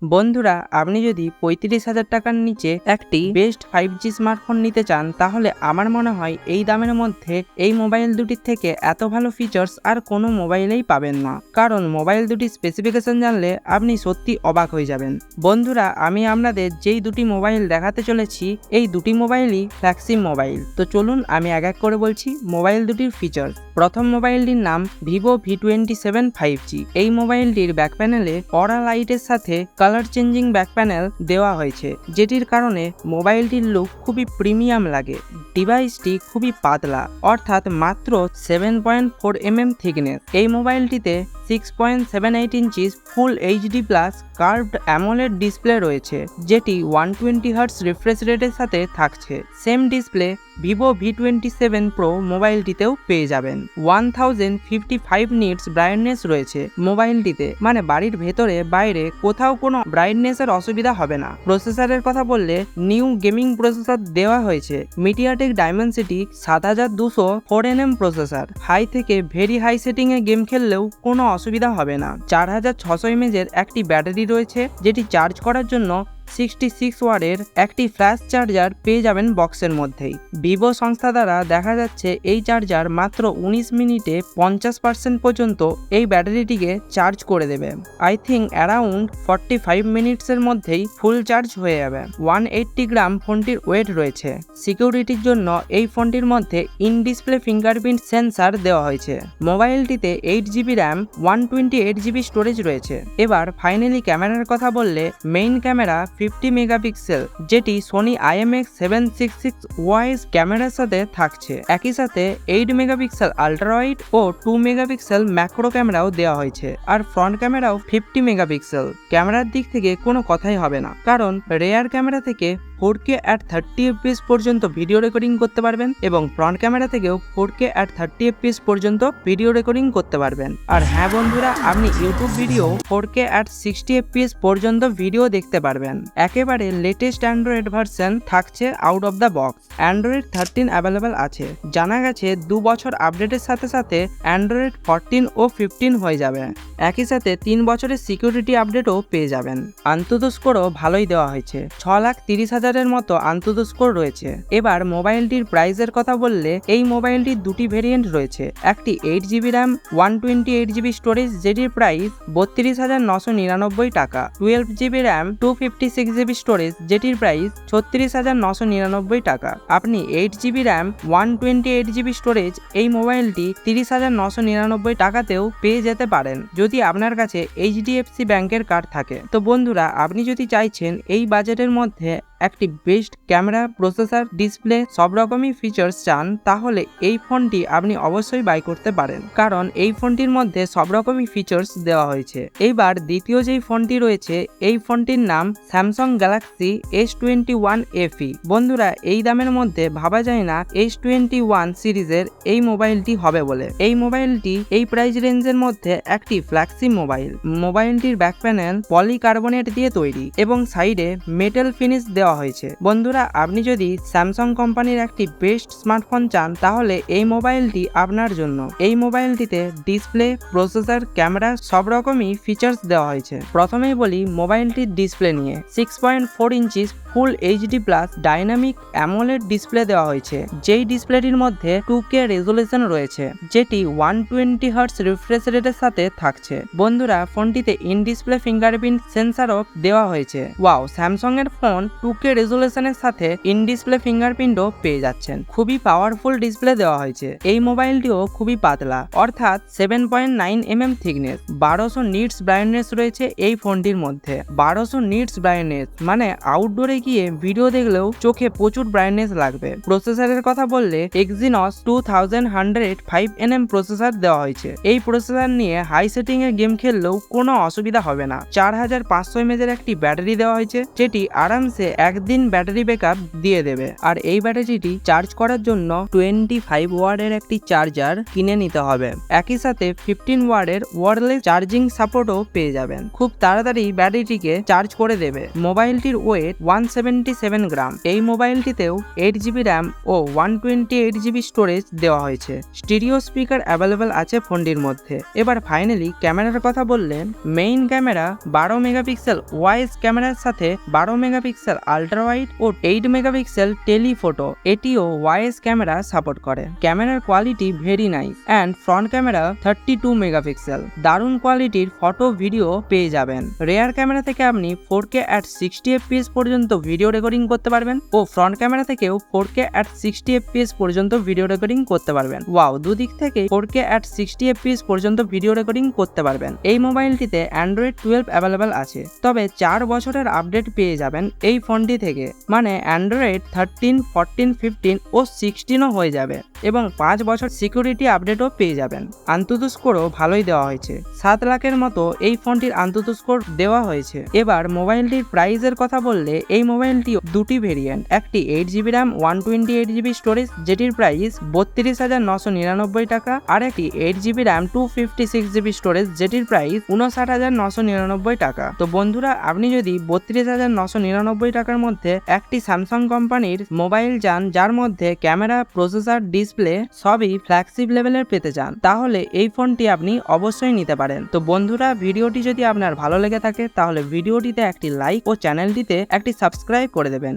বন্ধুরা, আপনি যদি ৩৫,০০০ টাকার নিচে একটি বেস্ট 5G স্মার্টফোন নিতে চান, তাহলে আমার মনে হয় এই দামের মধ্যে এই মোবাইল দুটির থেকে এত ভালো ফিচার্স আর কোনো মোবাইলেই পাবেন না। কারণ মোবাইল দুটির স্পেসিফিকেশন জানলে আপনি সত্যি অবাক হয়ে যাবেন। বন্ধুরা, আমি আপনাদের যেই দুটি মোবাইল দেখাতে চলেছি, এই দুটি মোবাইলই ফ্ল্যাগশিপ মোবাইল। তো চলুন আমি এক এক করে বলছি মোবাইল দুটির ফিচার্স। প্রথম মোবাইলটির নাম vivo V27 5G। এই মোবাইলটির ব্যাক প্যানেলে অরা লাইটের সাথে কালার চেঞ্জিং ব্যাক প্যানেল দেওয়া হয়েছে, যেটির কারণে মোবাইলটির লুক খুবই প্রিমিয়াম লাগে। ডিভাইসটি খুবই পাতলা, অর্থাৎ মাত্র 7.4 mm থিকনেস। এই মোবাইলটিতে 6.78 inches full HD plus curved AMOLED display রয়েছে, যেটি 120 হার্টজ রিফ্রেশ রেটের সাথে থাকছে। Same display vivo V27 Pro মোবাইলটিতেও পেয়ে যাবেন। 1055 নিটস ব্রাইটনেস রয়েছে মোবাইলটিতে, মানে বাড়ির ভেতরে বাইরে কোথাও কোনো ব্রাইটনেসের অসুবিধা হবে না। প্রসেসরের কথা বললে নিউ গেমিং প্রসেসর দেওয়া হয়েছে। MediaTek Dimensity 7200 4nm processor. High থেকে ভেরি হাই সেটিংয়ে গেম খেললেও কোনো অসুবিধা হবে না। 4600 mAh একটি ব্যাটারি রয়েছে, যেটি চার্জ করার জন্য 66 ওয়াটের একটি ফ্ল্যাশ চার্জার পেয়ে যাবেন বক্সের মধ্যেই। ভিভো সংস্থা দ্বারা দেখা যাচ্ছে এই চার্জার মাত্র 19 মিনিটে 50% পর্যন্ত এই ব্যাটারিটিকে চার্জ করে দেবে। আই থিঙ্ক অ্যারাউন্ড 45 মিনিটসের মধ্যেই ফুল চার্জ হয়ে যাবে। 180 গ্রাম ফোনটির ওয়েট রয়েছে। সিকিউরিটির জন্য এই ফোনটির মধ্যে ইন ডিসপ্লে ফিঙ্গারপ্রিন্ট সেন্সার দেওয়া হয়েছে। মোবাইলটিতে 8GB র্যাম 128GB স্টোরেজ রয়েছে। এবার ফাইনালি ক্যামেরার কথা বললে মেইন ক্যামেরা 50 মেগাপিক্সেল, যেটি সোনি IMX766 ওয়াইজ ক্যামেরার সাথে থাকছে। একই সাথে 8 মেগাপিক্সেল আল্ট্রা ওয়াইড ও 2 মেগাপিক্সেল ম্যাক্রো ক্যামেরাও দেওয়া হয়েছে। আর ফ্রন্ট ক্যামেরাও 50 মেগাপিক্সেল। ক্যামেরার দিক থেকে কোনো কথাই হবে না, কারণ রেয়ার ক্যামেরা থেকে 4K at 30 fps পর্যন্ত ভিডিও রেকর্ডিং করতে পারবেন এবং ফ্রন্ট ক্যামেরা থেকেও 4K at 30 fps পর্যন্ত ভিডিও রেকর্ডিং করতে পারবেন। আর হ্যাঁ বন্ধুরা, আপনি YouTube video 4K at 60 fps পর্যন্ত ভিডিও দেখতে পারবেন। একেবারে লেটেস্ট অ্যান্ড্রয়েড ভার্সন থাকছে out of the box. Android 13 available আছে। জানা গেছে 2 বছর আপডেটের সাথে সাথে অ্যান্ড্রয়েড 14 ও 15 হয়ে যাবে। একই সাথে 3 বছরের সিকিউরিটি আপডেটও পেয়ে যাবেন। আন্তত স্কোরও ভালোই দেওয়া হয়েছে। 6,30,000 এর মতো আন্তত স্কোর রয়েছে। এবার মোবাইলটির প্রাইসের কথা বললে এই মোবাইলটির দুটি ভেরিয়েন্ট রয়েছে। একটি 8GB র্যাম 128GB স্টোরেজ, যেটির প্রাইস 32,999 টাকা। 12GB র্যাম 256GB স্টোরেজ, যেটির প্রাইস 36,999 টাকা। আপনি 8GB র্যাম 128GB স্টোরেজ এই মোবাইলটি 30,999 টাকাতেও পেয়ে যেতে পারেন, যদি আপনার কাছে HDFC ব্যাংকের কার্ড থাকে। তো বন্ধুরা, আপনি যদি চাইছেন এই বাজেটের মধ্যে একটি বেস্ট ক্যামেরা, প্রসেসর, ডিসপ্লে সব রকমই ফিচার্স চান, তাহলে এই ফোনটি আপনি অবশ্যই বাই করতে পারেন, কারণ এই ফোনটির মধ্যে সব রকমই ফিচার্স দেওয়া হয়েছে। এইবার দ্বিতীয় যেই ফোনটি রয়েছে, এই ফোনটির নাম স্যামসাং গ্যালাক্সি S21 FE। বন্ধুরা, এই দামের মধ্যে ভাবা যায় না S21 সিরিজের এই মোবাইলটি হবে বলে। এই মোবাইলটি এই প্রাইস রেঞ্জের মধ্যে একটি ফ্ল্যাগশিপ মোবাইল। মোবাইলটির ব্যাক প্যানেল পলিকার্বনেট দিয়ে তৈরি এবং সাইডে মেটাল ফিনিশ দেওয়া হয়েছে। বন্ধুরা, আপনি যদি স্যামসাং কোম্পানির একটি বেস্ট স্মার্টফোন চান, তাহলে এই মোবাইলটি আপনার জন্য। এই মোবাইলটিতে ডিসপ্লে, প্রসেসর, ক্যামেরা সব রকমই ফিচার্স দেওয়া হয়েছে। প্রথমেই বলি মোবাইলটির ডিসপ্লে নিয়ে। 6.4 inches full HD plus dynamic AMOLED display দেওয়া হয়েছে, যেই ডিসপ্লেটির মধ্যে 2K রেজোলিউশন রয়েছে, যেটি 120 হার্টজ রিফ্রেশ রেটের সাথে থাকছে। বন্ধুরা, ফোনটিতে ইন ডিসপ্লে ফিঙ্গারপ্রিন্ট সেন্সারও দেওয়া হয়েছে। ওয়াও, স্যামসাং এর ফোন 2K রেজোলিউশনের সাথে ইন ডিসপ্লে ফিঙ্গারপ্রিন্টও পেয়ে যাচ্ছেন। খুবই পাওয়ারফুল ডিসপ্লে দেওয়া হয়েছে। এই মোবাইলটিও খুবই পাতলা, অর্থাৎ 7.9 mm থিকনেস। 1200 নিটস ব্রাইটনেস রয়েছে এই ফোনটির মধ্যে। 1200 নিটস ব্রাইটনেস মানে আউটডোরে গিয়ে ভিডিও দেখলেও চোখে প্রচুর ব্রাইটনেস লাগবে। প্রসেসরের কথা বললে Exynos 2105nm প্রসেসর দেওয়া হয়েছে। এই প্রসেসর নিয়ে হাই সেটিং এ গেম খেললেও কোনো অসুবিধা হবে না। 4500 mAh একটি ব্যাটারি দেওয়া হয়েছে, যেটি আরামসে একদিন ব্যাটারি ব্যাকআপ দিয়ে দেবে। আর এই ব্যাটারিটি চার্জ করার জন্য 25 ওয়াটের একটি চার্জার কিনে নিতে হবে। একই সাথে 15 ওয়াটের ওয়্যারলেস চার্জিং সাপোর্টও পেয়ে যাবেন। খুব তাড়াতাড়ি ব্যাটারিটিকে চার্জ করে দেবে। মোবাইলটির ওয়েট 177 গ্রাম। এই মোবাইলটিতেও 8GB র্যাম ও 128GB স্টোরেজ দেওয়া হয়েছে। স্টিরিও স্পিকার অ্যাভেলেবেল আছে ফোনটির মধ্যে। এবার ফাইনালি ক্যামেরার কথা বললে মেইন ক্যামেরা 12 মেগাপিক্সেল ওয়াইজ ক্যামেরার সাথে 12 মেগাপিক্সেল আল্ট্রা ওয়াইড ও 8 মেগাপিক্সেল টেলিফোটো এটিও ওয়াইজ ক্যামেরা সাপোর্ট করে। ক্যামেরার quality very nice and front camera 32 megapixel. দারুণ কোয়ালিটির ফটো ভিডিও পেয়ে যাবেন। রেয়ার ক্যামেরা থেকে আপনি 4K at 60 fps পর্যন্ত ভিডিও রেকর্ডিং করতে পারবেন ও ফ্রন্ট ক্যামেরা থেকেও 4K at 60 fps পর্যন্ত ভিডিও রেকর্ডিং করতে পারবেন। ওয়াও, দুদিক থেকে 4K at 60 fps পর্যন্ত ভিডিও রেকর্ডিং করতে পারবেন। এই মোবাইলটিতে অ্যান্ড্রয়েড 12 অ্যাভেলেবেল আছে, তবে 4 বছরের আপডেট পেয়ে যাবেন এই ফোনটি থেকে, মানে অ্যান্ড্রয়েড 13, 14, 15 ও 16ও হয়ে যাবে এবং 5 বছর সিকিউরিটি আপডেটও পেয়ে যাবেন। আন্তুতু স্কোরও ভালোই দেওয়া হয়েছে। 7 লাখের মতো এই ফোনটির আন্তুতু স্কোর দেওয়া হয়েছে। এবার মোবাইলটির প্রাইসের কথা বললে এই মোবাইলটি দুটি ভেরিয়েন্ট, একটি 8GB র্যাম 128GB স্টোরেজ যেটির প্রাইস 32,999 টাকা, আর একটি 8GB র্যাম 256GB স্টোরেজ যেটির প্রাইস 59,999 টাকা। তো বন্ধুরা, আপনি যদি 32,999 টাকার মধ্যে একটি স্যামসাং কোম্পানির মোবাইল চান যার মধ্যে ক্যামেরা, প্রসেসর, ডিসপ্লে সবই ফ্ল্যাগশিপ লেভেলের পেতে চান, তাহলে এই ফোনটি আপনি অবশ্যই নিতে পারেন। তো বন্ধুরা, ভিডিওটি যদি আপনার ভালো লেগে থাকে তাহলে ভিডিওটিতে একটি লাইক ও চ্যানেলটিতে একটি সাবস্ক্রাইব করে দেবেন।